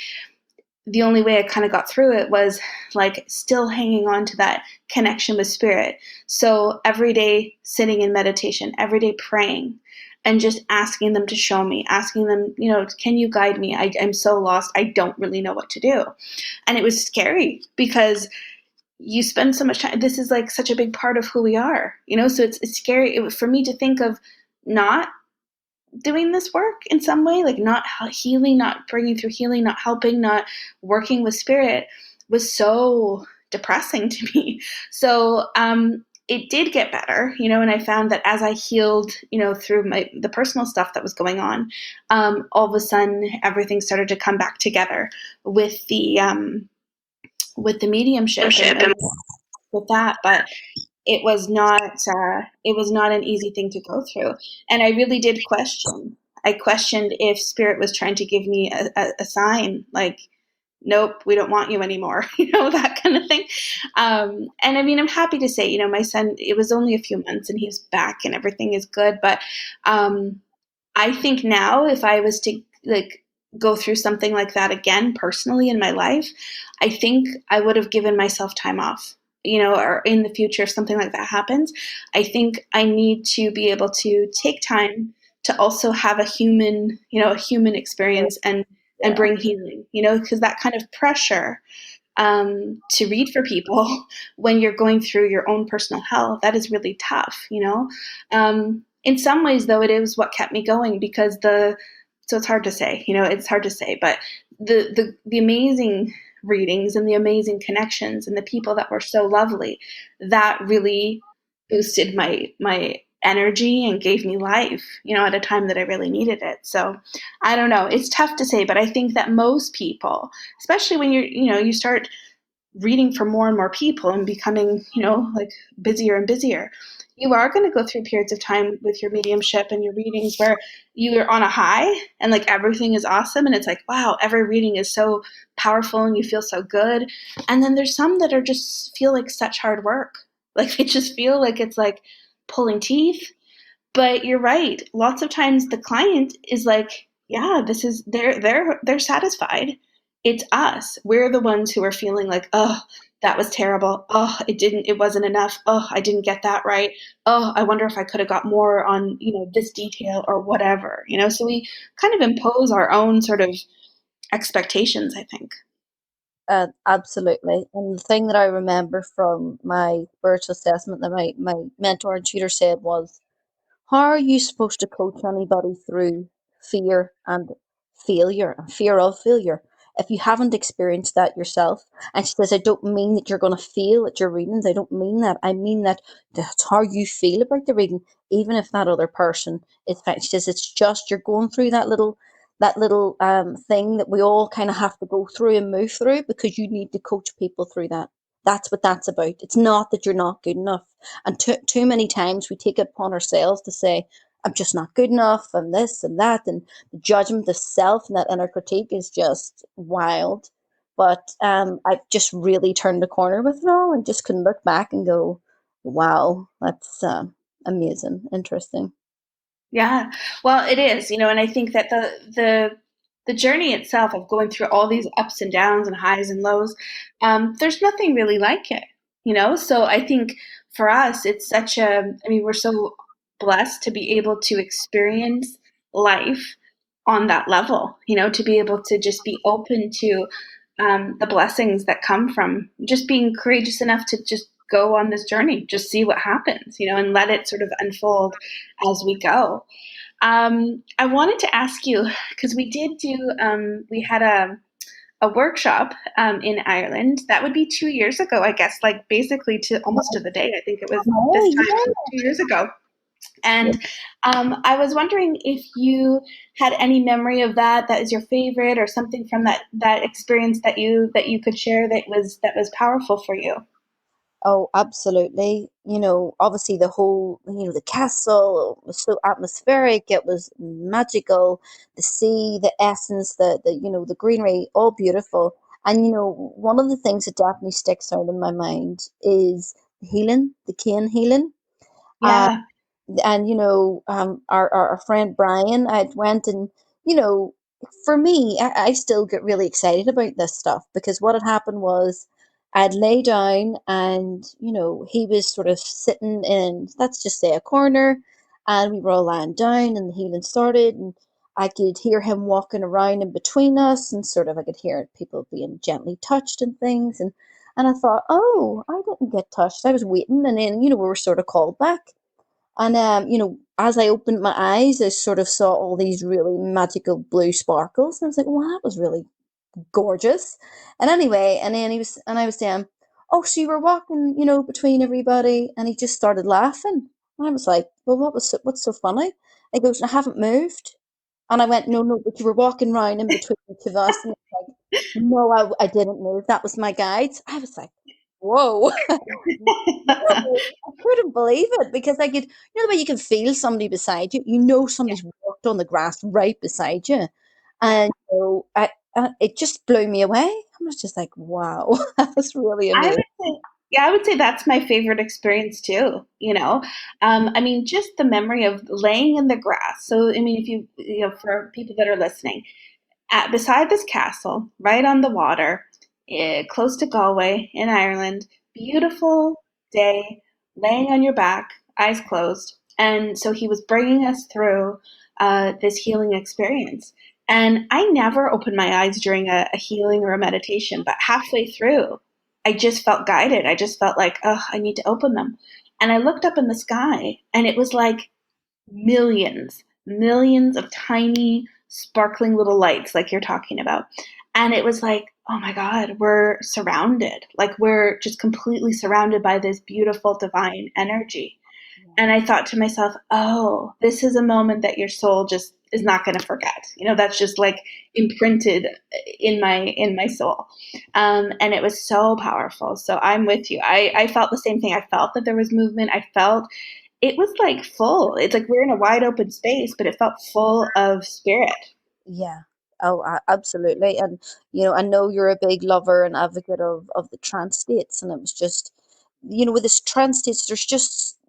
the only way I kind of got through it was like still hanging on to that connection with spirit. So every day sitting in meditation, every day praying, and just asking them to show me, asking them, can you guide me? I'm so lost. I don't really know what to do. And it was scary because you spend so much time. This is like such a big part of who we are, so it's scary for me to think of not doing this work in some way, like not healing, not bringing through healing, not helping, not working with spirit, was so depressing to me. So it did get better, and I found that as I healed, through the personal stuff that was going on, all of a sudden everything started to come back together with the mediumship and with that. But it was not an easy thing to go through, and I really did question. I questioned if spirit was trying to give me a sign, like, nope, we don't want you anymore, that kind of thing. And I mean, I'm happy to say, my son, it was only a few months and he's back and everything is good. But I think now, if I was to like go through something like that again personally in my life, I think I would have given myself time off, or in the future, if something like that happens, I think I need to be able to take time to also have a human, a human experience and Yeah. bring healing, because that kind of pressure to read for people when you're going through your own personal health, that is really tough. In some ways, though, it is what kept me going because so it's hard to say, it's hard to say, but the amazing readings and the amazing connections and the people that were so lovely, that really boosted my energy and gave me life, at a time that I really needed it. So I don't know. It's tough to say, but I think that most people, especially when you start reading for more and more people and becoming, like busier and busier, you are going to go through periods of time with your mediumship and your readings where you are on a high and like everything is awesome and it's like, wow, every reading is so powerful and you feel so good. And then there's some that are just feel like such hard work. Like they just feel like it's like pulling teeth. But you're right. Lots of times the client is like, yeah, this is they're satisfied. It's us. We're the ones who are feeling like, oh, that was terrible. Oh, it wasn't enough. Oh, I didn't get that right. Oh, I wonder if I could have got more on, this detail or whatever. So we kind of impose our own sort of expectations, I think. Absolutely. And the thing that I remember from my spiritual assessment that my mentor and tutor said was, how are you supposed to coach anybody through fear and failure and fear of failure if you haven't experienced that yourself? And she says, I don't mean that you're going to fail at your readings. I don't mean that. I mean that that's how you feel about the reading, even if that other person is fine. She says, it's just you're going through that little thing that we all kind of have to go through and move through because you need to coach people through that. That's what that's about. It's not that you're not good enough. And too many times we take it upon ourselves to say, I'm just not good enough, and this and that, and the judgment of self and that inner critique is just wild. But I've just really turned the corner with it all and just can look back and go, wow, that's amazing, interesting. Yeah. Well, it is, and I think that the journey itself of going through all these ups and downs and highs and lows, there's nothing really like it. So I think for us, it's I mean, we're so blessed to be able to experience life on that level, to be able to just be open to the blessings that come from just being courageous enough to just go on this journey, just see what happens, and let it sort of unfold as we go. I wanted to ask you because we had a workshop in Ireland. That would be 2 years ago, I guess, like basically to almost to the day. I think it was this Oh, time 2 years ago. And I was wondering if you had any memory of that is your favorite, or something from that experience that you could share that was powerful for you. oh, absolutely. Obviously the whole, the castle was so atmospheric. It was magical. The sea, the essence, the greenery, all beautiful. And, one of the things that definitely sticks out in my mind is healing, the cane healing. Yeah, And our friend Brian, I went and you know for me, I still get really excited about this stuff because what had happened was I'd lay down and he was sort of sitting in, let's just say, a corner, and we were all lying down and the healing started, and I could hear him walking around in between us, and sort of I could hear people being gently touched and things, and I thought, oh, I didn't get touched, I was waiting, and then we were sort of called back. And as I opened my eyes, I sort of saw all these really magical blue sparkles, and I was like, "Wow, that was really gorgeous." And anyway, and then I was saying, "Oh, so you were walking, between everybody," and he just started laughing. And I was like, "Well, what's so funny?" He goes, "I haven't moved," and I went, "No, no, but you were walking round in between each of us." And he's like, "No, I didn't move. That was my guide." I was like, "Whoa." I couldn't believe it because I could, the way you can feel somebody beside you, yeah, somebody's walked on the grass right beside you. yeah. And it just blew me away. I was just like, wow, that was really I amazing. would say, yeah, I would say that's my favorite experience too. I mean, just the memory of laying in the grass. So, I mean, if for people that are listening, beside this castle, right on the water, close to Galway in Ireland, beautiful day, laying on your back, eyes closed. And so he was bringing us through. this healing experience. And I never opened my eyes during a healing or a meditation, but halfway through, I just felt guided. I just felt like, oh, I need to open them. And I looked up in the sky, and it was like millions, millions of tiny, sparkling little lights, like you're talking about. And it was like, oh my God, we're surrounded. Like we're just completely surrounded by this beautiful divine energy. And I thought to myself, oh, this is a moment that your soul just is not going to forget. You know, that's just like imprinted in my soul. And it was so powerful. So I'm with you. I felt the same thing. I felt that there was movement. I felt it was like full. It's like we're in a wide open space, but it felt full of spirit. Yeah. Oh, absolutely. And I know you're a big lover and advocate of the trance states, and it was just, with this trance states,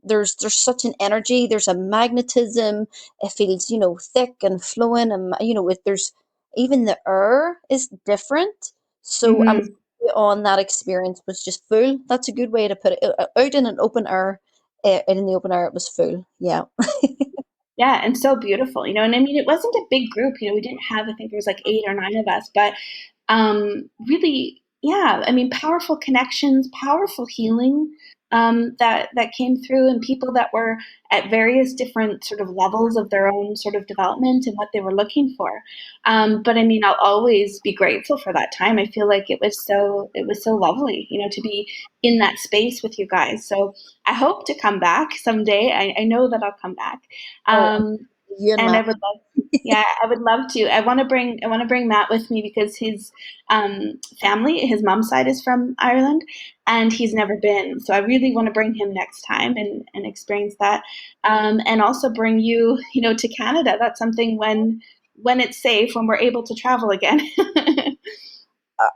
there's such an energy, there's a magnetism. It feels, thick and flowing, and if there's even the air is different. So I'm Hmm. on that experience was just full. That's a good way to put it. Out in an open air, in the open air, it was full. Yeah. Yeah, and so beautiful, you know. And I mean, it wasn't a big group, you know. We didn't have, I think there was like 8 or 9 of us, but really, yeah. I mean, powerful connections, powerful healing that came through, and people that were at various different sort of levels of their own sort of development and what they were looking for. But I mean, I'll always be grateful for that time. I feel like it was so lovely, you know, to be in that space with you guys. So I hope to come back someday. I know that I'll come back. Oh, Um, you and and I Matt. would love, yeah, I would love to. I want to bring Matt with me because his family, his mom's side is from Ireland, and he's never been. So I really want to bring him next time and experience that, and also bring you, you know, to Canada. That's something when it's safe, when we're able to travel again.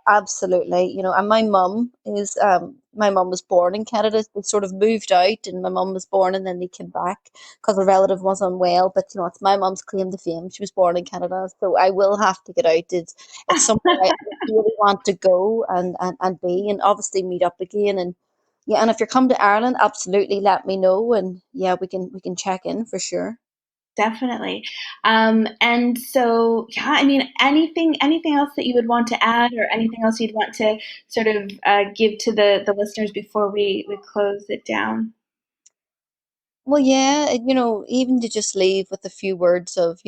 Absolutely, and my mum was born in Canada. They sort of moved out, and my mum was born, and then they came back because a relative was unwell. But it's my mum's claim to fame. She was born in Canada, so I will have to get out. It's somewhere I really want to go and be, and obviously meet up again. And yeah, and if you're come to Ireland, absolutely let me know, and yeah, we can check in for sure. Definitely. And so, yeah, I mean, anything else that you would want to add, or anything else you'd want to sort of give to the listeners before we close it down? Well, yeah, even to just leave with a few words of,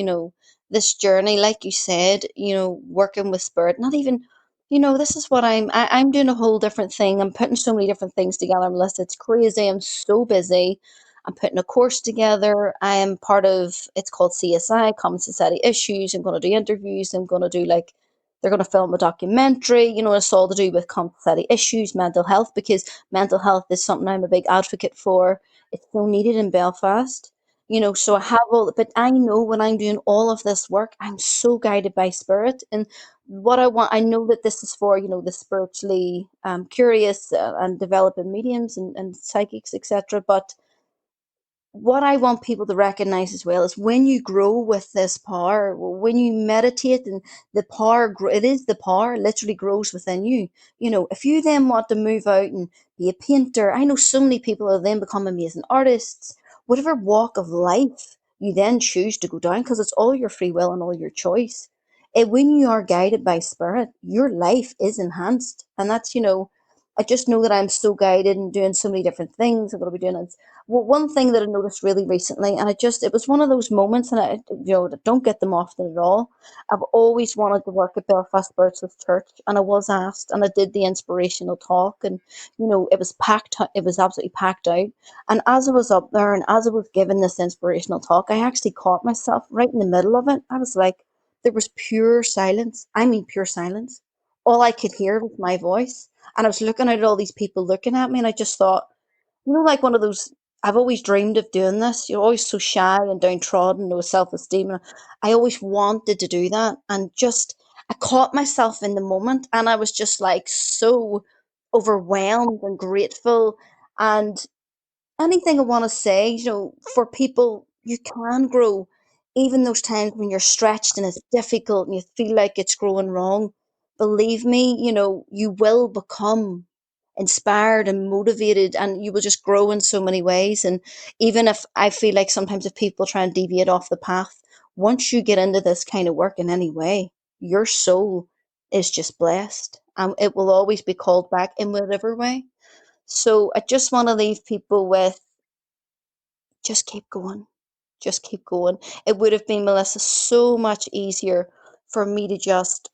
this journey, like you said, working with spirit, not even, this is what I'm doing a whole different thing. I'm putting so many different things together, Melissa. It's crazy. I'm so busy. I'm putting a course together. I am part of, it's called CSI, Common Society Issues. I'm going to do interviews. I'm going to do they're going to film a documentary. It's all to do with common society issues, mental health, because mental health is something I'm a big advocate for. It's so needed in Belfast. So I have but I know when I'm doing all of this work, I'm so guided by spirit. And what I want, I know that this is for, the spiritually curious and developing mediums and psychics, etc. But what I want people to recognize as well is when you grow with this power, when you meditate and the power, it is the power literally grows within you. If you then want to move out and be a painter, I know so many people who then become amazing artists, whatever walk of life you then choose to go down, because it's all your free will and all your choice. And when you are guided by spirit, your life is enhanced. And that's, I just know that I'm so guided and doing so many different things. I'm going to be doing it. Well, one thing that I noticed really recently, and it was one of those moments, and I don't get them often at all. I've always wanted to work at Belfast Spiritualist Church, and I was asked, and I did the inspirational talk, and it was packed, it was absolutely packed out. And as I was up there, and as I was giving this inspirational talk, I actually caught myself right in the middle of it. I was like, there was pure silence. I mean, pure silence. All I could hear was my voice, and I was looking at all these people looking at me, and I just thought, like one of those, I've always dreamed of doing this. You're always so shy and downtrodden, no self esteem. I always wanted to do that. And just, I caught myself in the moment, and I was just like so overwhelmed and grateful. And anything I want to say, for people, you can grow. Even those times when you're stretched and it's difficult and you feel like it's growing wrong, believe me, you will become inspired and motivated, and you will just grow in so many ways. And even if I feel like sometimes if people try and deviate off the path, once you get into this kind of work in any way, your soul is just blessed. And it will always be called back in whatever way. So I just want to leave people with just keep going. Just keep going. It would have been, Melissa, so much easier for me to just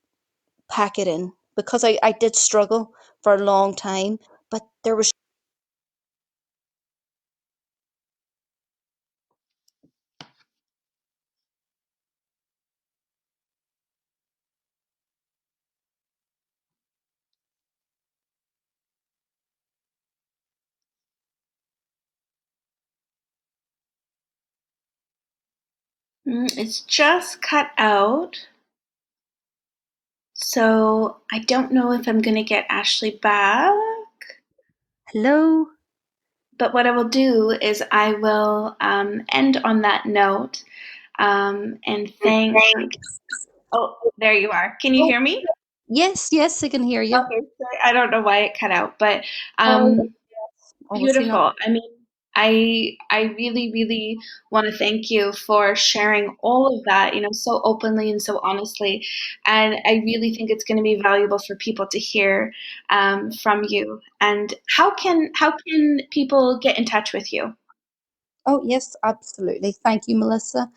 pack it in because I did struggle for a long time, but there was It's just cut out. So I don't know if I'm going to get Ashley back. hello. But what I will do is I will end on that note and thank. Oh, there you are. Can you Oh, hear me? yes, yes, I can hear you. Okay, sorry. I don't know why it cut out, but Oh, obviously not. beautiful. I mean, I really, really want to thank you for sharing all of that, so openly and so honestly. And I really think it's going to be valuable for people to hear from you. And how can people get in touch with you? Oh, yes, absolutely. Thank you, Melissa.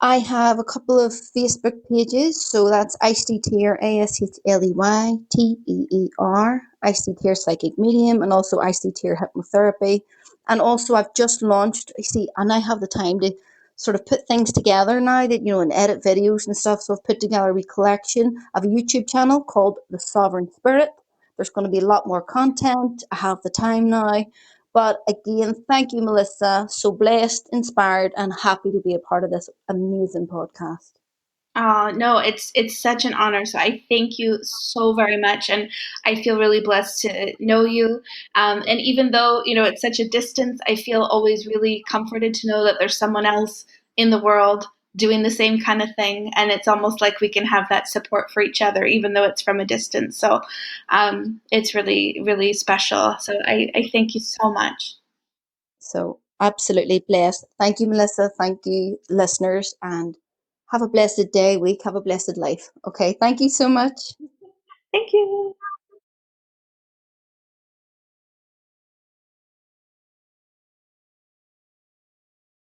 I have a couple of Facebook pages, so that's Icy Tear, ASHLEYTEER, Icy Tear Psychic Medium, and also Icy Tear Hypnotherapy. And also, I've just launched, you see, and I have the time to sort of put things together now that, and edit videos and stuff. So I've put together a wee collection of a YouTube channel called The Sovereign Spirit. There's going to be a lot more content. I have the time now. But again, thank you, Melissa. So blessed, inspired, and happy to be a part of this amazing podcast. No, it's such an honor. So I thank you so very much, and I feel really blessed to know you. And even though it's such a distance, I feel always really comforted to know that there's someone else in the world doing the same kind of thing, and it's almost like we can have that support for each other, even though it's from a distance. So it's really, really special. So I thank you so much. So absolutely blessed. Thank you, Melissa. Thank you, listeners, and have a blessed day, week. Have a blessed life. Okay. Thank you so much. Thank you.